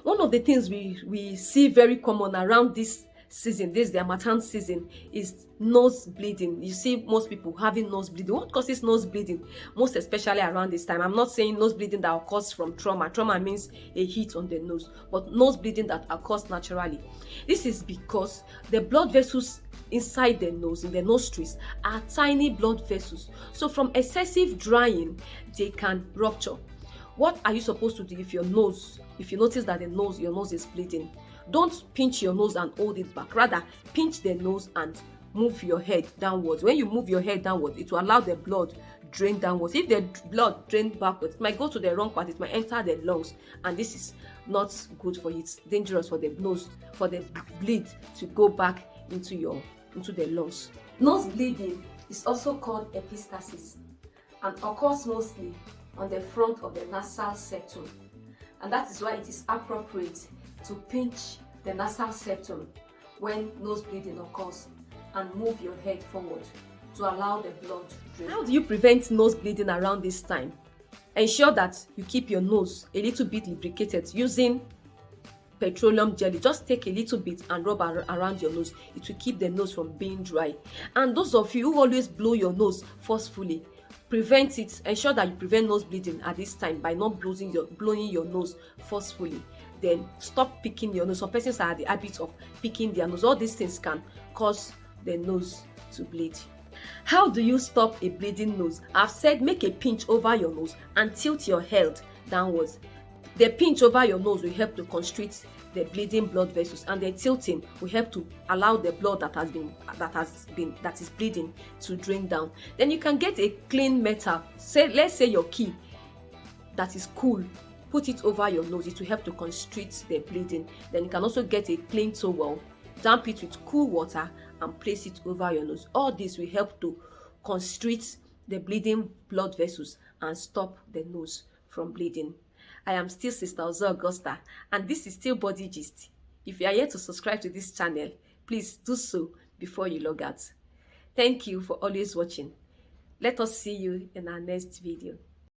One of the things we see very common around this season, this the harmattan season, is nose bleeding. You see most people having nose bleeding. What causes nose bleeding? Most especially around this time. I'm not saying nose bleeding that occurs from trauma. Trauma means a hit on the nose, but nose bleeding that occurs naturally. This is because the blood vessels inside the nose, in the nostrils, are tiny blood vessels. So from excessive drying, they can rupture. What are you supposed to do if you notice that your nose is bleeding? Don't pinch your nose and hold it back. Rather, pinch the nose and move your head downwards. When you move your head downwards, it will allow the blood drain downwards. If the blood drain backwards, it might go to the wrong part. It might enter the lungs, and this is not good for you. It's dangerous for the nose, for the bleed to go back into the lungs. Nose bleeding is also called epistaxis and occurs mostly on the front of the nasal septum, and that is why it is appropriate to pinch the nasal septum when nose bleeding occurs and move your head forward to allow the blood to drain. How do you prevent nose bleeding around this time? Ensure that you keep your nose a little bit lubricated using petroleum jelly. Just take a little bit and rub around your nose. It will keep the nose from being dry. And those of you who always blow your nose forcefully, prevent it. Ensure that you prevent nose bleeding at this time by not blowing your nose forcefully. Then stop picking your nose. Some persons are the habit of picking their nose. All these things can cause the nose to bleed. How do you stop a bleeding nose? I've said make a pinch over your nose and tilt your head downwards. The pinch over your nose will help to constrict the bleeding blood vessels, and the tilting will help to allow the blood that is bleeding to drain down. Then you can get a clean metal. Let's say your key that is cool. Put it over your nose. It will help to constrict the bleeding. Then you can also get a clean towel, damp it with cool water, and place it over your nose. All this will help to constrict the bleeding blood vessels and stop the nose from bleeding. I am still Sister Ozo Augusta, and this is still Body Gist. If you are yet to subscribe to this channel, please do so before you log out. Thank you for always watching. Let us see you in our next video.